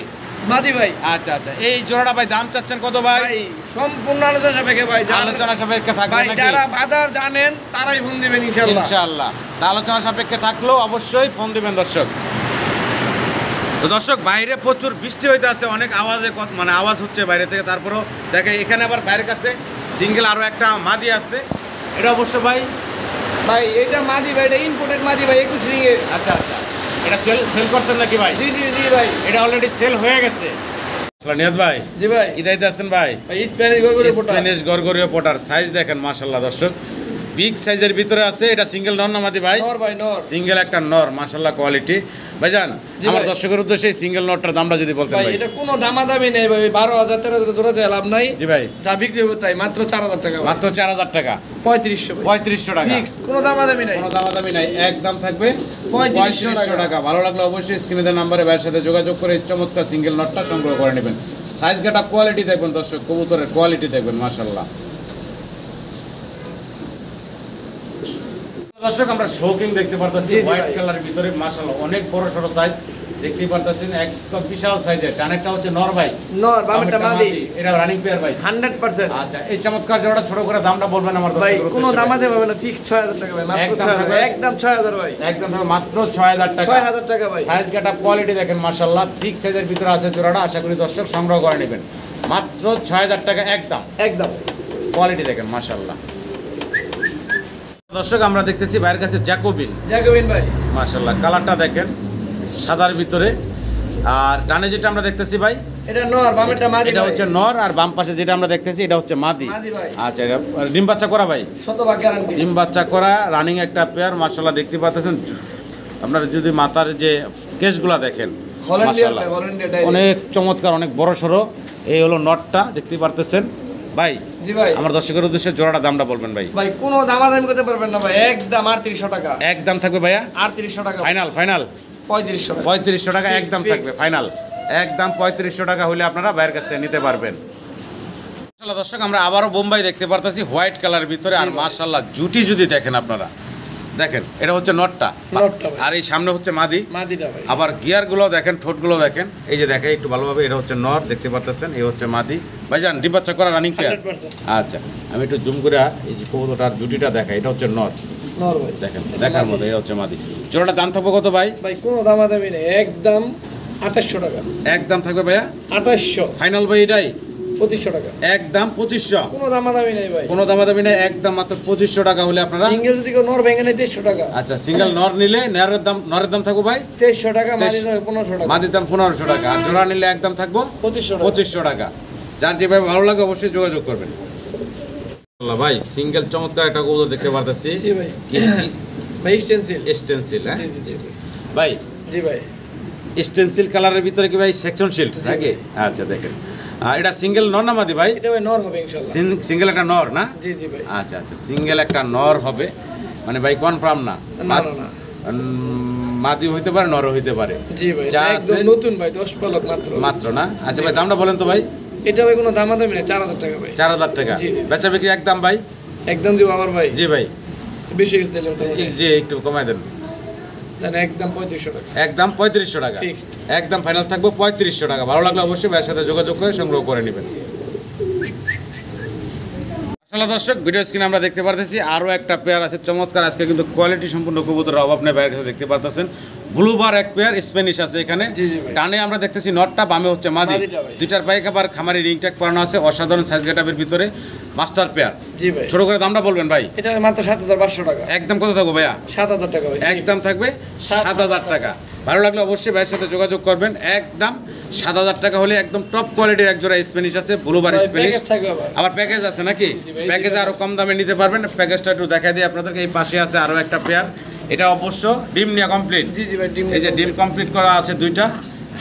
মাদি ভাই। আচ্ছা আচ্ছা, এই জোড়াটা ভাই দাম চাচ্ছেন কত ভাই? ভাই সম্পূর্ণ আলোচনা সাপেক্ষে ভাই, আলোচনা সাপেক্ষে থাকবে ভাই নাকি? যারা বাজার জানেন তারাই ফোন দিবেন ইনশাআল্লাহ। ইনশাআল্লাহ, তা আলোচনা সাপেক্ষে থাকলেও অবশ্যই ফোন দিবেন দর্শক। তো দর্শক, বাইরে প্রচুর বৃষ্টি হইতে আছে, অনেক আওয়াজে মানে আওয়াজ হচ্ছে বাইরে থেকে। তারপরেও দেখে এখানে আবার বাইরের কাছে সিঙ্গেল আরও একটা মাদি আছে, এটা অবশ্য ভাই। ভাই এটা মাদি ভাই, এটা ইম্পোর্টেড মাদি ভাই, 21 রিংয়ের। আচ্ছা আচ্ছা, এটা সেল করছেন নাকি ভাই? জি জি জি ভাই, এটা অলরেডি সেল হয়ে গেছে। নিয়ত ভাই, জি ভাই। কি দায়িত্বে আছেন ভাই? ভাই স্প্যানিশ গরগরে পোটা। স্প্যানিশ গরগরীয় পোটার সাইজ দেখেন মাশাআল্লাহ দর্শক, বিগ সাইজের ভিতরে আছে। এটা সিঙ্গেল নর না মাদি ভাই? নর ভাই, নর। সিঙ্গেল একটা নর, মাশাআল্লাহ কোয়ালিটি। ভাইজান, জি আমার ভাই। দর্শকের উদ্দেশ্যে এই সিঙ্গেল নটটার দামটা যদি বলতেন ভাই ভাই। এটা কোনো দামাদামি নেই ভাই, 12,000 13,000 জোড়া চাই লাভ নাই। জি ভাই, যা বিক্রি হবে তাই মাত্র 4,000 টাকা ভাই। মাত্র 4000 টাকা, 3500 ভাই, 3500 টাকা, ফিক্সড, কোনো দামাদামি নাই। কোনো দামাদামি নাই, একদম থাকবে 3500 3500 টাকা। ভালো লাগলে অবশ্যই স্ক্রিনে দেওয়া নম্বরে ভাইয়ের সাথে যোগাযোগ করে এই চমৎকার সিঙ্গেল নটটা সংগ্রহ করে নেবেন। সাইজ গাটা কোয়ালিটি দেখবেন দর্শক, কবুতরের কোয়ালিটি দেখবেন মাশাআল্লাহ। দর্শক, আমরা শৌকিং দেখতে পারতেছি জি, জি হোয়াইট ভাই। কালারের ভিতরে, মাশাআল্লাহ অনেক বড় সড়ো সাইজ দেখতে পারতেছেন, একদম বিশাল সাইজের। কানেরটা হচ্ছে নর ভাই, নর, বামেরটা মাদি। এটা রানিং পেয়ার ভাই। 100%। আচ্ছা, এই চমৎকার জোড়াটা ছোট করে দামটা বলবেন আমার ভাই দর্শকের কোনো উদ্দেশ্যে ভাই। দামাদামি হবে না, ফিক্সড 6000 টাকা ভাই, মাত্র একদম 6000, থাকবে। একদম 6000 ভাই, একদম মাত্র 6000 টাকা। 6000 টাকা ভাই। সাইজ গাটা কোয়ালিটি দেখেন মাশাআল্লাহ, ঠিক সাইজের ভিতরে আছে জোড়াটা। আশা করি দর্শক সংগ্রহ করে নেবেন মাত্র 6000 টাকা একদম। একদম কোয়ালিটি দেখেন মাশাআল্লাহ। দর্শক, আমরা দেখতেছি বাইরের কাছে জ্যাকোবিন, জ্যাকোবিন ভাই। মাশাআল্লাহ কালারটা দেখেন সাদার ভিতরে। আর ডানে যেটা আমরা দেখতেছি ভাই, এটা নর, বামেরটা মাদি। এটা হচ্ছে নর, আর বাম পাশে যেটা আমরা দেখতেছি এটা হচ্ছে মাদি। মাদি ভাই। আচ্ছা, এটা ডিম বাচ্চা করা ভাই, শতভাগ গ্যারান্টি। ডিম বাচ্চা করা রানিং একটা পেয়ার মাশাআল্লাহ দেখতে পাচ্ছেন। আপনারা যদি মাথার যে কেসগুলা দেখেন হল্যান্ডিয়ার মাশাআল্লাহ ভাই, হল্যান্ডিয়ার ডাইরেক্ট। অনেক চমৎকার, অনেক বড় সড়ো। এই হলো নটটা দেখতে পারতেছেন ভাই। জি ভাই। আমার দর্শকের উদ্দেশ্যে জোড়াটা দামটা বলবেন ভাই। ভাই কোনো দামাদামি করতে পারবেন না ভাই, একদম 3800 টাকা। একদম থাকবে ভাইয়া 3800 টাকা, ফাইনাল, ফাইনাল 3500 টাকা। 3500 টাকা একদম Fixed, থাকবে ফাইনাল। একদম 3500 টাকা হলে আপনারা বাইরের কাছ থেকে নিতে পারবেন। মাশাআল্লাহ দর্শক, আমরা আবারও বোম্বাই দেখতে পারতেছি হোয়াইট কালারের ভিতরে। আর মাশাআল্লাহ জুটি যদি দেখেন আপনারা, দেখেন এটা হচ্ছে নটটা, নটটা ভাই। আর এই সামনে হচ্ছে মাদি। মাদিটা ভাই। আবার গিয়ারগুলো দেখেন, ঠোঁটগুলো দেখেন, এই যে দেখেন একটু ভালোভাবে, এটা হচ্ছে নর দেখতে পারতেছেন, এই হচ্ছে মাদি। ভাইজান, ডিম বাচ্চা করা রানিং পেয়ার। 100%। আচ্ছা, আমি একটু জুম করে এই যে কবুতরটার জুটিটা দেখাই, এটা হচ্ছে নর, নর ভাই। দেখেন দেখার মতো, এটা হচ্ছে মাদি। জোড়াটা দাম থাকবে কত ভাই? ভাই কোনো দামাদামি নেই, একদম 2800 টাকা। একদম থাকবে ভাইয়া 2800, ফাইনাল ভাই, এটাই 2500 টাকা। একদম 2500, কোনো দামাদামি নেই ভাই। কোনো দামাদামি নেই, একদম মাত্র 2500 টাকা হলে আপনারা। সিঙ্গেল যদি কেউ নর ভেঙে নেয় 2300 টাকা। আচ্ছা, সিঙ্গেল নর নিলে নরের দাম থাকবে ভাই 2300 টাকা, মাদির দাম 1500 টাকা। মাদির দাম 1500 টাকা, আর জোড়া নিলে একদম থাকবো 2500 টাকা। 2500 টাকা। যার যেভাবে ভালো লাগে অবশ্যই যোগাযোগ করবেন। আল্লাহ ভাই, সিঙ্গেল চমৎকার একটা কবুতর দেখতে পারতেছি। জি ভাই। ভাই স্টেনসিল। স্টেনসিল, হ্যাঁ জি জি জি জি। ভাই, জি ভাই। স্টেনসিল কালারের ভিতরে কি ভাই সেকশন শিল্ড নাকি? আচ্ছা দেখেন, এটা সিঙ্গেল নর না মাদি ভাই? এটা ভাই নর হবে ইনশাআল্লাহ। সিঙ্গেল একটা নর না? জি জি ভাই। আচ্ছা আচ্ছা, সিঙ্গেল একটা নর হবে মানে ভাই কনফার্ম না? না না না। মাদি হইতে পারে, নর হইতে পারে। জি ভাই, যা একদম আছে- নতুন ভাই, 10 পালক মাত্র। মাত্র না? আচ্ছা ভাই, দামটা বলেন তো ভাই। এটা ভাই কোনো দামাদামি নেই, 4000 টাকা ভাই। 4000 টাকা জি, জি। বেচা বিক্রি একদম ভাই? একদম দিব আমার ভাই। জি ভাই, বেশি কিছু দিলাম তো এই যে একটু কমাই দেন, জানেন, একদম 3500 টাকা। একদম 3500 টাকা Fixed। একদম ফাইনাল থাকবো 3500 টাকা। ভালো লাগলে অবশ্যই ভাইয়ের সাথে যোগাযোগ করে সংগ্রহ করে নেবেন। আসলে দর্শক, ভিডিও স্ক্রিনে আমরা দেখতে পারতেছি আরও একটা পেয়ার আছে চমৎকার। আজকে কিন্তু কোয়ালিটি সম্পূর্ণ কবুতরের অভাব নেই, ভাইয়ের কাছে দেখতে পারতেছেন। ব্লুবার এক পেয়ার, স্প্যানিশ আছে এখানে। জি, জি ভাই। ডানে আমরা দেখতেছি নটটা, বামে হচ্ছে মাদি। মাদিটা ভাই। দুইটার পাইক আবার খামারি রিং ট্যাগ পরানো আছে, অসাধারণ সাইজ গেটআপের ভিতরে মাস্টার পেয়ার। জি ভাই। ছোট করে দামটা বলবেন ভাই। এটা মাত্র 7500 টাকা। একদম কত থাকবো ভাইয়া? 7000 টাকা ভাই। একদম থাকবে 7000 টাকা। ভালো লাগলে অবশ্যই ভাইয়ের সাথে যোগাযোগ করবেন। একদম 7000 টাকা হলে একদম টপ কোয়ালিটির এক জোড়া স্প্যানিশ আছে, ব্লুবার ভাই, স্প্যানিশ। প্যাকেজ থাকবে আবার। আবার প্যাকেজ আছে নাকি? জি ভাই, প্যাকেজে আরো কম দামে নিতে পারবেন। প্যাকেজটা একটু দেখাই দিই আপনাদেরকে। এই পাশে আছে আরো একটা পেয়ার, এটা অবশ্য ডিম নিয়ে কমপ্লিট। জি জি ভাই, ডিম। এই যে ডিম কমপ্লিট করা আছে দুইটা।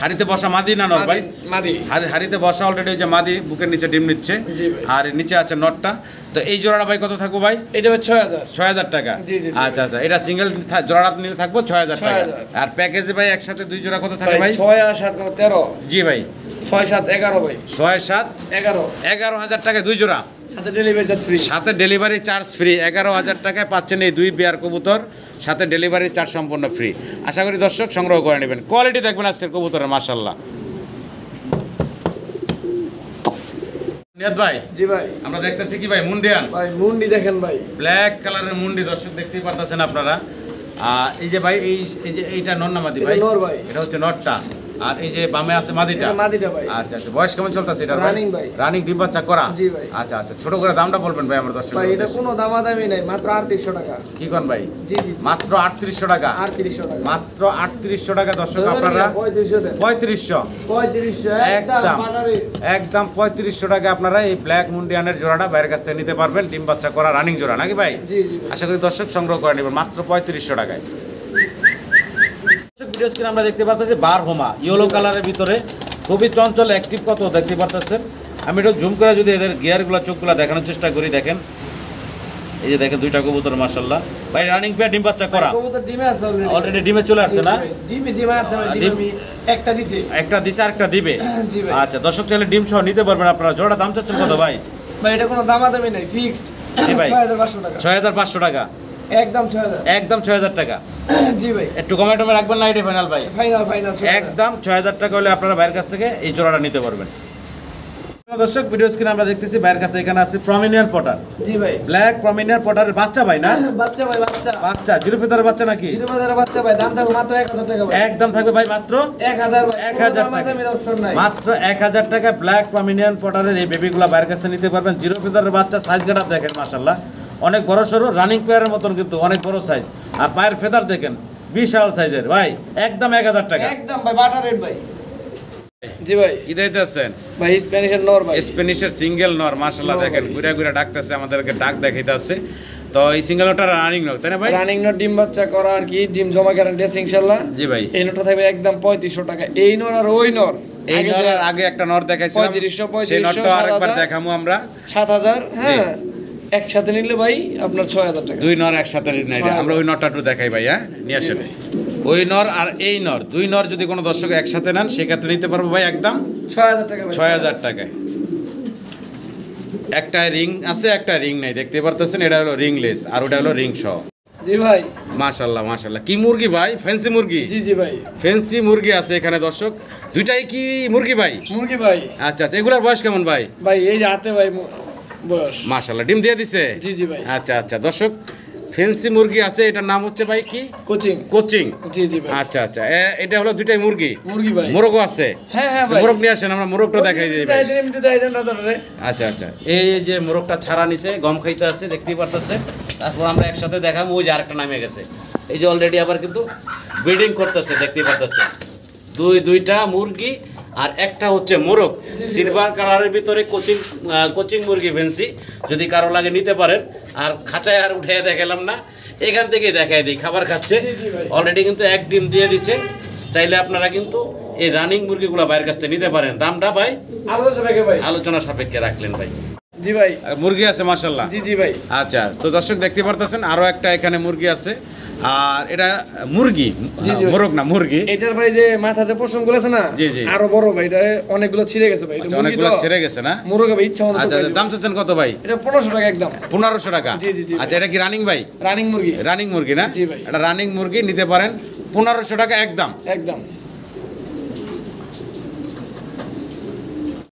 হাড়িতে বসা মাদি না নর ভাই? মাদি। হাড়িতে বসা অলরেডি যে মাদি বুকের নিচে ডিম নিচ্ছে, জি ভাই। আর নিচে আছে নটটা। তো এই জোড়াটা ভাই কত থাকবো ভাই? এটা ভাই 6000। 6000 টাকা। জি, জি, জি। আচ্ছা আচ্ছা, এটা সিঙ্গেল জোড়াটা নিলে থাকবো 6000 টাকা। 6000 আর প্যাকেজে ভাই একসাথে দুই জোড়া কত থাকে ভাই ভাই? 6 আর 7 কত 13। জি ভাই, 6-7 11 ভাই 6-7 11 11,000 টাকায় দুই জোড়া, সাথে ডেলিভারি চার্জ ফ্রি। সাথে ডেলিভারি চার্জ ফ্রি। 11,000 টাকায় পাচ্ছেন এই দুই পেয়ার কবুতর, সাথে ডেলিভারি চার্জ সম্পূর্ণ ফ্রি। আশা করি দর্শক সংগ্রহ করে নেবেন। কোয়ালিটি দেখবেন আজকের কবুতরের, মাশাআল্লাহ। নিয়াত ভাই, জি ভাই। আমরা দেখতেছি কি ভাই, মুন্ডিয়ান ভাই মুন্ডি দেখেন ভাই, ব্ল্যাক কালারের মুন্ডি, দর্শক দেখতেই পাচ্ছেন আপনারা। এই যে ভাই, এই যে এইটা নর না মাদি ভাই? এটা নর ভাই। এটা হচ্ছে নরটা, আর এই যে বামে আছে মাদিটা। এটা মাদিটা ভাই। আচ্ছা আচ্ছা, বয়স কেমন চলতেছে এটা? রানিং ভাই। রানিং ডিম বাচ্চা করা? জি ভাই। আচ্ছা আচ্ছা, ছোট করে দামটা বলবেন ভাই আমার দর্শক ভাই এটা কোনো দামাদামি নাই, মাত্র 3800 টাকা। কি কোন ভাই? জি জি, মাত্র 3800 টাকা। 3800 টাকা, মাত্র 3800 টাকা দর্শক আপনারা। 3500 দেন। 3500 একদম বাটারি। একদম 3500 টাকা আপনারা এই ব্ল্যাক মুন্ডিয়ানের জোড়াটা বাইরের কাছ থেকে নিতে পারবেন, ডিম বাচ্চা করা রানিং জোড়া নাকি ভাই? জি জি ভাই। আশা করি দর্শক সংগ্রহ করে নেবেন মাত্র 3500 টাকায়। ভিডিও স্ক্রিনে আমরা দেখতে পাচ্ছি বারহোমা ইয়েলো কালারের ভিতরে, খুবই চঞ্চল অ্যাক্টিভ কত দেখতে পাচ্ছেন। আমি একটু জুম করে যদি এদের গিয়ারগুলো চোখগুলো দেখানোর চেষ্টা করি, দেখেন এই যে দেখেন দুইটা কবুতর মাশাআল্লাহ। ভাই রানিং পেয়ার ডিম বাচ্চা করা? কবুতর ডিমে আছে অলরেডি ডিমে চলে আসছে না? ডিমে আছে ভাই, ডিম আমি একটা দিছি। একটা দিছে আর একটা দিবে? জি ভাই। আচ্ছা, দর্শক চাইলে ডিম সহ নিতে পারবেন আপনারা। জোড়া দাম চাচ্ছেন কত ভাই? ভাই এটা কোনো দামাদামি নাই, ফিক্সড। জি ভাই। 6500 টাকা। 6500 টাকা, একদম 6000। একদম 6000 টাকা। জি ভাই। একটু কমে টমে রাখবেন না? এটা ফাইনাল ভাই? ফাইনাল 6000। একদম 6000 টাকা হলে আপনারা বাইরের কাছ থেকে এই জোড়াটা নিতে পারবেন। দর্শক ভিডিও স্ক্রিনে আমরা দেখতেছি বাইরের কাছে এখানে আছে প্রমিনিয়ান পটার। জি ভাই। ব্ল্যাক প্রমিনিয়ান পটারের বাচ্চা ভাই না? বাচ্চা ভাই, বাচ্চা। বাচ্চা জিরো ফেদারের বাচ্চা নাকি? জিরো বাজারের বাচ্চা ভাই, দাম থাকবে মাত্র 1000 টাকা ভাই। একদম থাকবে ভাই মাত্র 1000 ভাই। 1000 টাকা। দামাদামির অপশন নাই। মাত্র 1000 টাকা ব্ল্যাক প্রমিনিয়ান পটারের এই বেবিগুলো বাইরের কাছ থেকে নিতে পারবেন। জিরো ফেদারের বাচ্চা, সাইজ গেটআপ দেখেন মাশাআল্লাহ, অনেক বড় সরো, রানিং পেয়ারের মতন কিন্তু অনেক বড় সাইজ। আর পায়ের ফেদার দেখেন বিশাল সাইজের ভাই, একদম 1000 টাকা। একদম ভাই, বাটার রেট ভাই। জি ভাই। কি দিতেছেন ভাই স্প্যানিশের নর ভাই। স্প্যানিশের সিঙ্গেল নর মাশাআল্লাহ, দেখেন ঘুরে ঘুরে ডাকতেছে আমাদেরকে, ডাক দেখাইতেছে। তো এই সিঙ্গেল নরটা রানিং নর তাই না ভাই? রানিং নর, ডিম বাচ্চা করা আর কি, ডিম জমা গ্যারান্টি আছে ইনশাআল্লাহ। জি ভাই। এই নরটা থাকবে একদম 3500 টাকা। এই নর আর ওই নর, এই নরের আগে একটা নর দেখাইছিলাম, 3500, সেই নরটা আরেকবার দেখামু আমরা। 7000। হ্যাঁ, একসাথে নিলে ভাই আপনার 6000 টাকা। দুই নর একসাথে নিলে আমরা ওই নরটা একটু দেখাই ভাই। হ্যাঁ, নিয়ে আসেন। ওই নর আর এই নর, দুই নর যদি কোনো দর্শক একসাথে নেন সেক্ষেত্রে নিতে পারবো ভাই একদম 6000 টাকা ভাই। 6000 টাকায়। একটা রিং আছে, একটা রিং নাই, দেখতে পারতেছেন। এটা হলো রিংলেস আর ওটা হলো রিং সহ। জি ভাই। মাশাআল্লাহ মাশাআল্লাহ। কি মুরগি ভাই? ফ্যান্সি মুরগি? জি জি ভাই। ফ্যান্সি মুরগি আছে এখানে দর্শক। দুইটাই কি মুরগি ভাই? মুরগি ভাই। আচ্ছা আচ্ছা, এগুলার বয়স কেমন ভাই? ভাই এই যে হাতে ভাই বয়স। মাশাআল্লাহ, ডিম দিয়ে দিছে? জি জি ভাই। আচ্ছা আচ্ছা দর্শক, ফ্যান্সি মুরগি আছে, এটার নাম হচ্ছে ভাই কি? কোচিং। কোচিং। জি জি ভাই। আচ্ছা আচ্ছা, এটা হলো দুইটাই মুরগি? মুরগি ভাই। মোরগও আছে? হ্যাঁ হ্যাঁ ভাই। মোরগ নিয়ে আসেন, আমরা মোরগটা দেখাই দিই ভাই। দেন রাজারে। আচ্ছা আচ্ছা, এই যে মোরগটা ছাড়া নিছে, গম খাইতে আছে দেখতেই পারতেছে। তারপর আমরা একসাথে দেখাবো, ওই যে আরেকটা নামে গেছে, এই যে অলরেডি আবার কিন্তু ব্রিডিং করতেছে দেখতেই পারতেছে। দুইটা মুরগি আর একটা হচ্ছে মোরগ, সিলভার কালারের ভিতরে কোচিং মুরগি ফেন্সি। যদি কারো লাগে নিতে পারেন। আর খাঁচায় আর উঠে দেখালাম না, এখান থেকেই দেখাই দিই। খাবার খাচ্ছে অলরেডি, কিন্তু এক ডিম দিয়ে দিচ্ছে। চাইলে আপনারা কিন্তু এই রানিং মুরগিগুলো বাইরের কাছ থেকে নিতে পারেন। দামটা ভাই আলোচনা সাপেক্ষে রাখলেন ভাই। জি ভাই। মুরগি আছে মাশাআল্লাহ। জি জি ভাই। আচ্ছা, তো দর্শক দেখতে পারতেছেন আরো একটা এখানে মুরগি আছে। আর এটা মুরগি, মোরগ না মুরগি। এটার ভাই যে মাথা যে পশমগুলো আছে না, জি জি, আরো বড় ভাই, এটা অনেকগুলো ছিঁড়ে গেছে ভাই। এটা অনেকগুলো ছিঁড়ে গেছে না? মোরগ ভাই ইচ্ছা মতো। আচ্ছা, দাম চাচ্ছেন কত ভাই? এটা 1500 টাকা একদম। 1500 টাকা? জি জি জি। আচ্ছা, এটা কি রানিং ভাই? রানিং মুরগি। রানিং মুরগি না? জি ভাই। এটা রানিং মুরগি নিতে পারেন 1500 টাকা একদম। একদম।